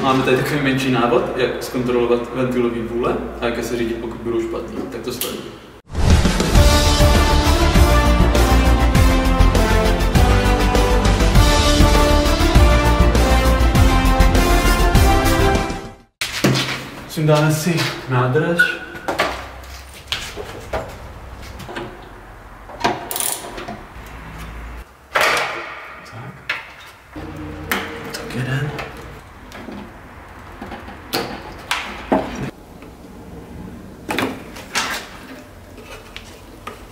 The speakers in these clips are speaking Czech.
Máme tady takový menší návod, jak zkontrolovat ventilové vůle a jak se řídit, pokud budou špatný. Tak to sledujeme. Sundáme si nádrž. Tak jeden.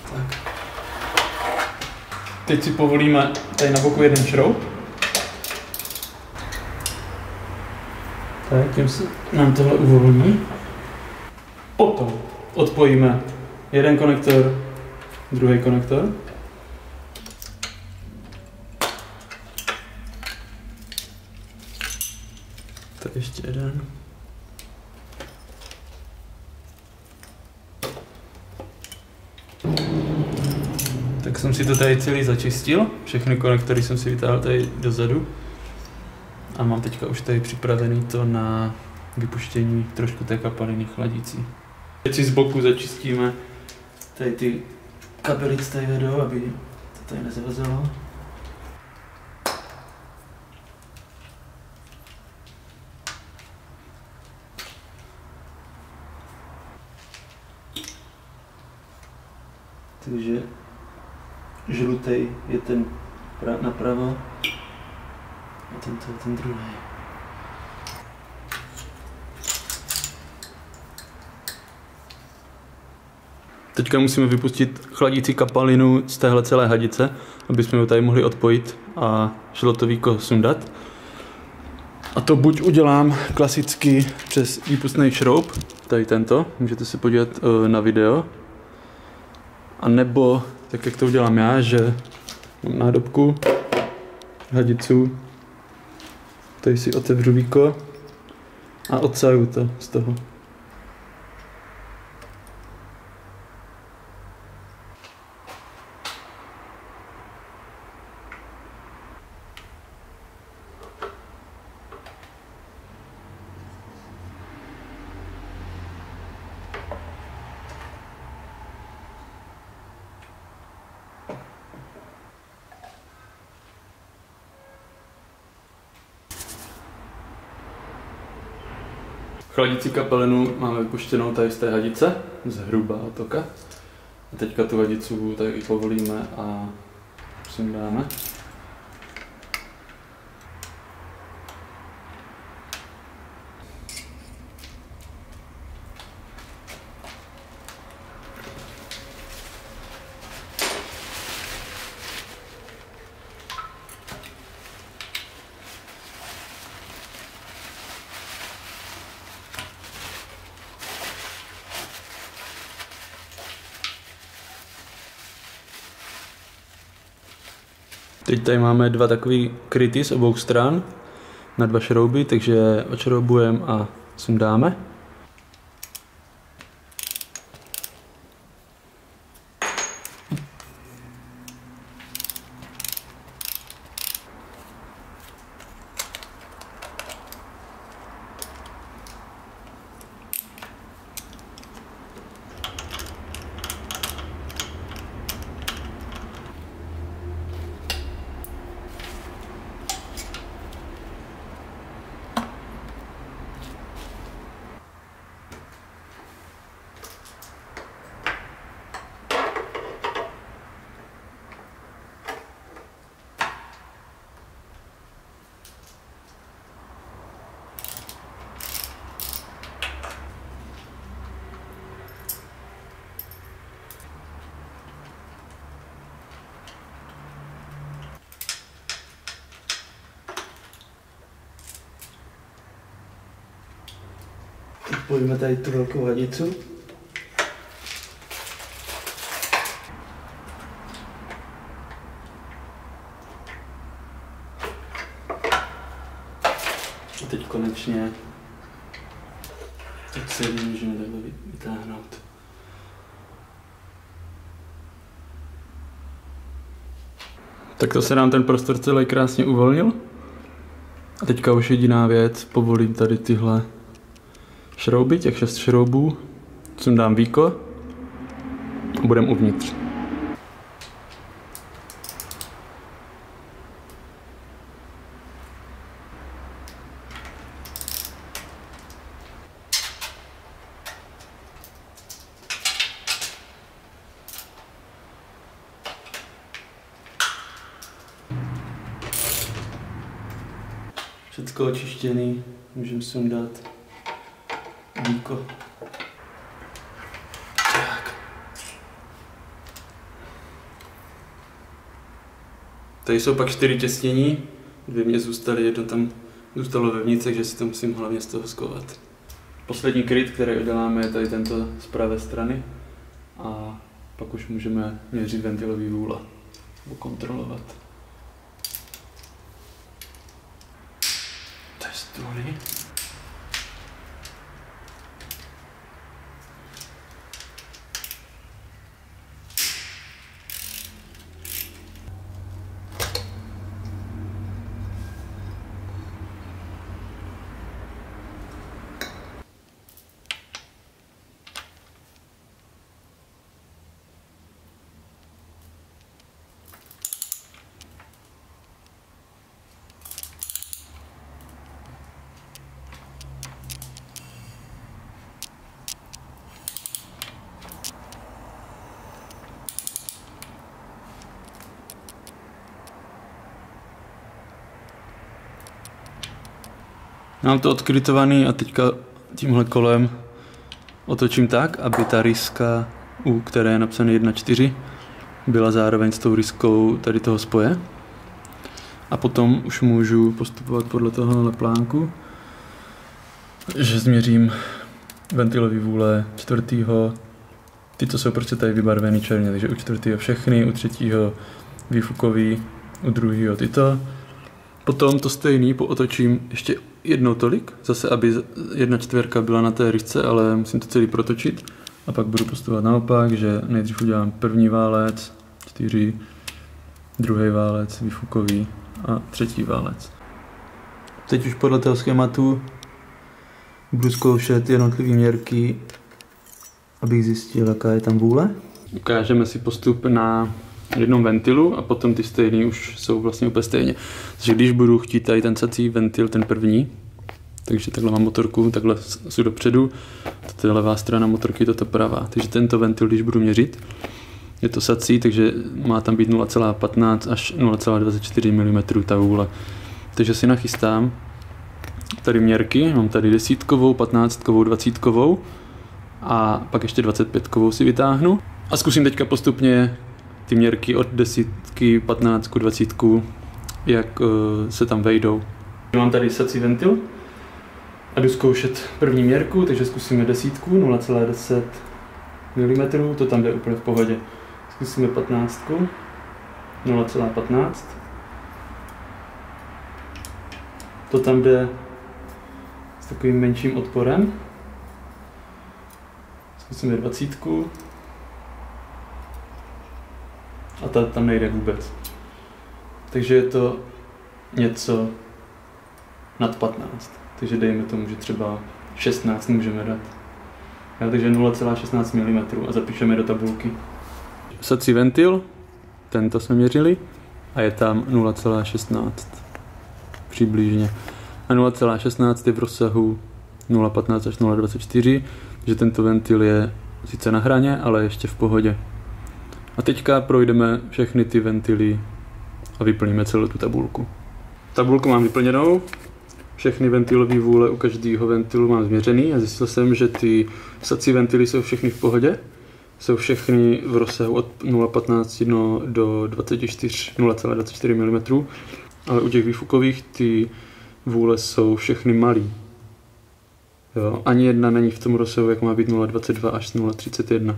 Tak. Teď si povolíme tady na boku jeden šroub. Tak, tím se nám tohle uvolní. Potom odpojíme jeden konektor, druhý konektor. Tak ještě jeden. Tak jsem si to tady celý začistil. Všechny konektory jsem si vytáhl tady dozadu. A mám teďka už tady připravený to na vypuštění trošku té kapaliny chladící. Teď si z boku začistíme tady ty kabely, co tady vedou, aby to tady nezavazilo. Takže žlutý je ten napravo a tento je ten druhý. Teďka musíme vypustit chladící kapalinu z téhle celé hadice, aby jsme ho tady mohli odpojit a žlotovýko sundat. A to buď udělám klasicky přes výpustný šroub, tady tento, můžete se podívat na video. A nebo tak, jak to udělám já, že mám nádobku, hadicu, tady si otevřu víko a odsaju to z toho. Chladící kapalinu máme vypuštěnou tady z té hadice, zhruba toka. A teďka tu hadicu tady povolíme a sundáme. Teď tady máme dva takový kryty z obou stran na dva šrouby, takže odšroubujeme a sundáme. Pojďme tady tu velkou hadicu. A teď konečně to celý můžeme takhle vytáhnout. Tak to se nám ten prostor celý krásně uvolnil. A teďka už jediná věc, povolím tady tyhle šrouby, těch 6 šroubů, sundám víko a budeme uvnitř. Všechno očištěný, můžeme sundat víko. Tak. Tady jsou pak 4 těsnění, 2 mě zůstaly, jedno tam zůstalo vevnitř, takže si to musím hlavně z toho schovat. Poslední kryt, který uděláme, je tady tento z pravé strany a pak už můžeme měřit ventilový vůle nebo kontrolovat. Struny. Mám to odkrytovaný a teďka tímhle kolem otočím tak, aby ta rýska, u které je napsané 1.4, byla zároveň s tou rýskou tady toho spoje. A potom už můžu postupovat podle tohohle plánku, že změřím ventilový vůle 4. Tyto jsou prostě tady vybarvený černě, takže u 4. všechny, u 3. výfukový, u 2. tyto. Potom to stejný pootočím ještě jednou tolik, zase aby 1/4 byla na té rýsce, ale musím to celý protočit. A pak budu postupovat naopak, že nejdřív udělám 1. válec, 4, 2. válec, výfukový a 3. válec. Teď už podle toho schématu budu zkoušet jednotlivé měrky, abych zjistil, jaká je tam vůle. Ukážeme si postup na jednom ventilu a potom ty stejný už jsou vlastně úplně stejně. Takže když budu chtít tady ten sací ventil, ten první, takže takhle mám motorku, takhle jsou dopředu, toto je levá strana motorky, toto pravá. Takže tento ventil, když budu měřit, je to sací, takže má tam být 0,15 až 0,24 mm ta vůle. Takže si nachystám tady měrky, mám tady 10, 15, 20 a pak ještě 25 si vytáhnu. A zkusím teďka postupně ty měrky od 10, 15, 20, jak se tam vejdou. Mám tady sací ventil a jdu zkoušet první měrku, takže zkusíme 10, 0,10 mm, to tam jde úplně v pohodě. Zkusíme 15, 0,15. To tam jde s takovým menším odporem. Zkusíme 20. A ta tam nejde vůbec. Takže je to něco nad 15. Takže dejme tomu, že třeba 16 můžeme dát. Takže 0,16 mm a zapíšeme do tabulky. Sací ventil, tento jsme měřili a je tam 0,16 přibližně. A 0,16 je v rozsahu 0,15 až 0,24, že tento ventil je sice na hraně, ale ještě v pohodě. A teďka projdeme všechny ty ventily a vyplníme celou tu tabulku. Tabulku mám vyplněnou, všechny ventilové vůle u každého ventilu mám změřený a zjistil jsem, že ty sací ventily jsou všechny v pohodě. Jsou všechny v rozsahu od 0,15 do 0,24 mm, ale u těch výfukových ty vůle jsou všechny malý. Jo, ani jedna není v tom rozsahu, jak má být 0,22 až 0,31.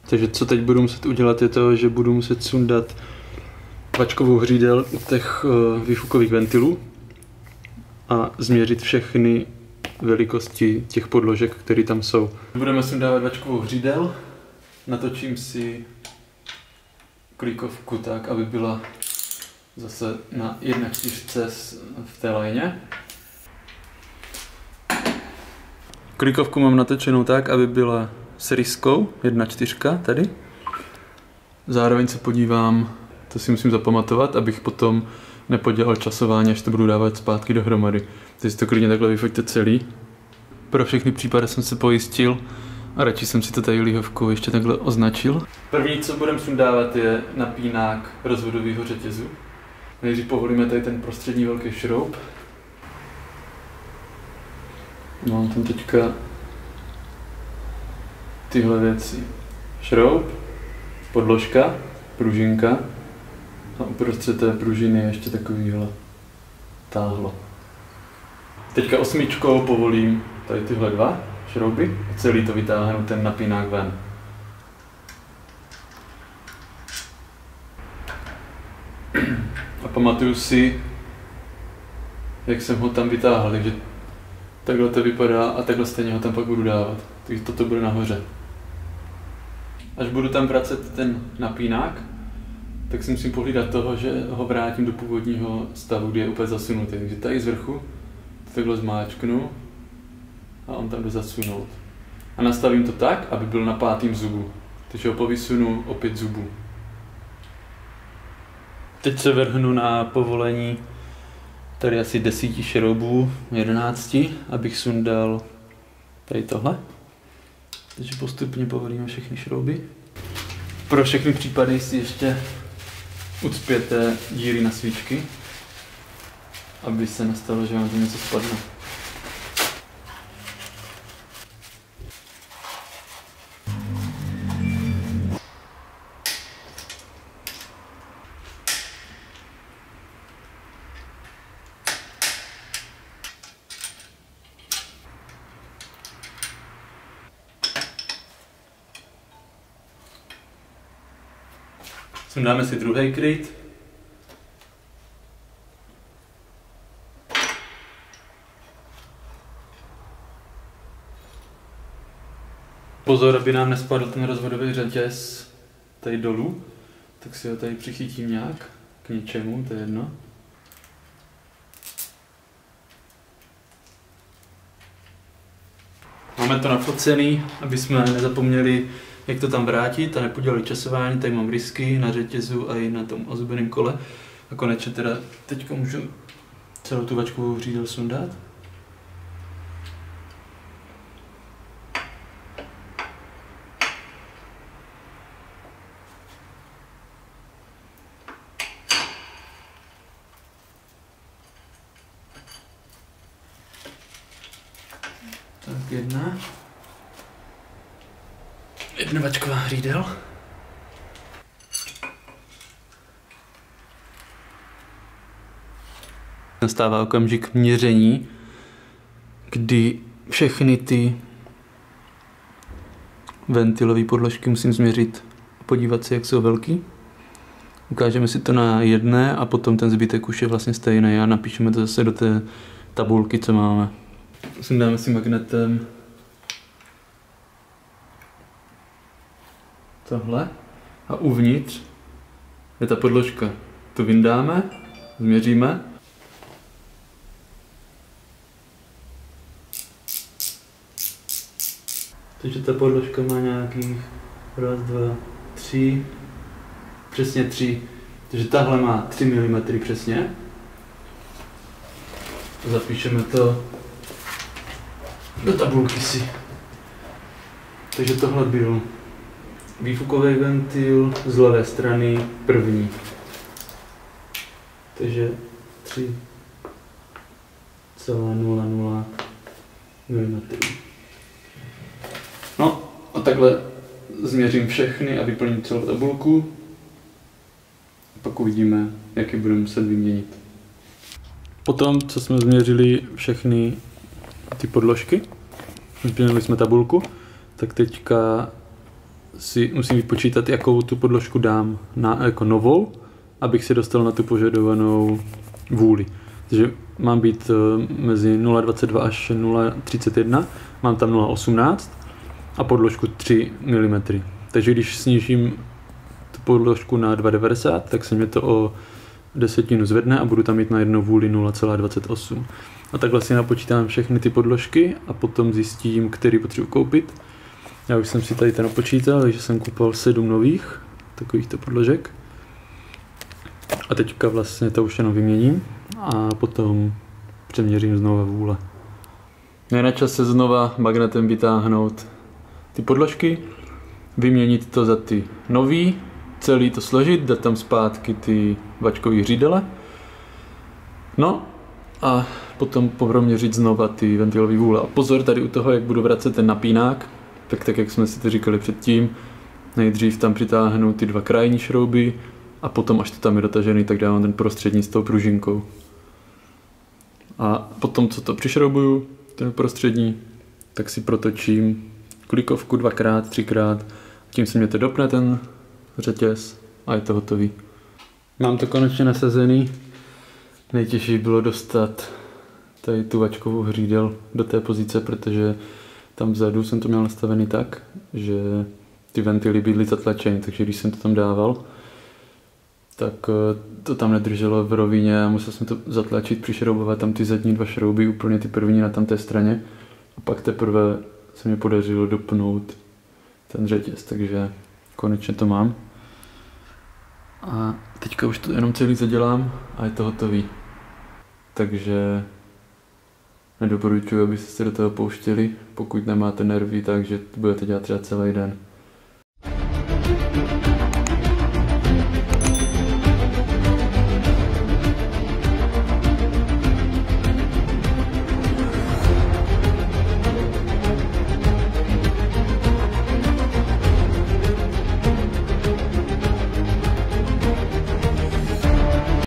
Takže co teď budu muset udělat je to, že budu muset sundat vačkovou hřídel u těch výfukových ventilů a změřit všechny velikosti těch podložek, které tam jsou. Budeme sundávat vačkovou hřídel, natočím si klikovku tak, aby byla zase na 1.4 v té lajně. Klikovku mám natočenou tak, aby byla s ryskou 1.4 tady. Zároveň se podívám, to si musím zapamatovat, abych potom nepodělal časování, až to budu dávat zpátky dohromady. Takže si to klidně takhle vyfoťte celý. Pro všechny případy jsem se pojistil a radši jsem si to tady lihovkou ještě takhle označil. První, co budeme sundávat, je napínák rozvodového řetězu. Nejdřív povolíme tady ten prostřední velký šroub. Mám tam teďka tyhle věci. Šroub, podložka, pružinka a uprostřed té pružiny je ještě takovýhle táhlo. Teďka 8 povolím tady tyhle dva šrouby a celý to vytáhnu ten napínák ven. A pamatuju si, jak jsem ho tam vytáhl, takže takhle to vypadá a takhle stejně ho tam pak budu dávat. Takže toto bude nahoře. Až budu tam vracet ten napínák, tak si musím pohlídat toho, že ho vrátím do původního stavu, kdy je úplně zasunutý. Takže tady z vrchu takhle zmáčknu a on tam jde zasunout. A nastavím to tak, aby byl na 5. zubu. Takže ho povysunu o 5 zubů. Teď se vrhnu na povolení tady asi 10 šroubů, 11, abych sundal tady tohle. Takže postupně povolíme všechny šrouby. Pro všechny případy si ještě ucpěte díry na svíčky, aby se nestalo, že vám to něco spadne. Sundáme si druhý kryt. Pozor, aby nám nespadl ten rozvodový řetěz tady dolů, tak si ho tady přichytím nějak k něčemu, to je jedno. Máme to nafocený, aby jsme nezapomněli, jak to tam vrátit a nepodělali časování. Tady mám rysky na řetězu a i na tom ozubeném kole. A konečně teda teďka můžu celou tu vačkovou řídel sundat. Tak jedna vačková hřídel. Nastává okamžik měření, kdy všechny ty ventilové podložky musím změřit a podívat se, jak jsou velký. Ukážeme si to na jedné a potom ten zbytek už je vlastně stejný a napíšeme to zase do té tabulky, co máme. Sundáme si magnetem tohle a uvnitř je ta podložka. Tu vyndáme, změříme. Takže ta podložka má nějakých 1, 2, 3, přesně 3. Takže tahle má 3 mm přesně. Zapíšeme to do tabulky si. Takže tohle byl výfukový ventil z levé strany první. Takže 3,00 mm. No a takhle změřím všechny a vyplním celou tabulku. Pak uvidíme, jak je budeme muset vyměnit. Potom, co jsme změřili všechny ty podložky, vyplnili jsme tabulku, tak teďka si musím vypočítat, jakou tu podložku dám jako novou, abych se dostal na tu požadovanou vůli. Takže mám být mezi 0,22 až 0,31, mám tam 0,18 a podložku 3 mm. Takže když snížím tu podložku na 2,90, tak se mě to o desetinu zvedne a budu tam mít na jednou vůli 0,28. A takhle si napočítám všechny ty podložky a potom zjistím, který potřebuji koupit. Já už jsem si tady to napočítal, takže jsem kupoval 7 nových takovýchto podložek. A teďka vlastně to už jenom vyměním a potom přeměřím znova vůle. Je na čase znova magnetem vytáhnout ty podložky, vyměnit to za ty nový, celý to složit, dát tam zpátky ty vačkový hřídele. No a potom proměřit znova ty ventilové vůle. A pozor tady u toho, jak budu vracet ten napínák, tak jak jsme si to říkali předtím, nejdřív tam přitáhnu ty 2 krajní šrouby a potom, až to tam je dotažený, tak dávám ten prostřední s tou pružinkou. A potom, co to přišroubuju, ten prostřední, tak si protočím klikovku 2x, 3x, tím se mě to dopne ten řetěz a je to hotový. Mám to konečně nasazený. Nejtěžší bylo dostat tady tu vačkovou hřídel do té pozice, protože tam vzadu jsem to měl nastavený tak, že ty ventily byly zatlačeny, takže když jsem to tam dával, tak to tam nedrželo v rovině a musel jsem to zatlačit, přišroubovat tam ty zadní 2 šrouby, úplně ty první na tamté straně a pak teprve se mi podařilo dopnout ten řetěz, takže konečně to mám. A teďka už to jenom celý zadělám a je to hotový. Takže nedoporučuji, abyste se do toho pouštěli, pokud nemáte nervy, takže to budete dělat třeba celý den.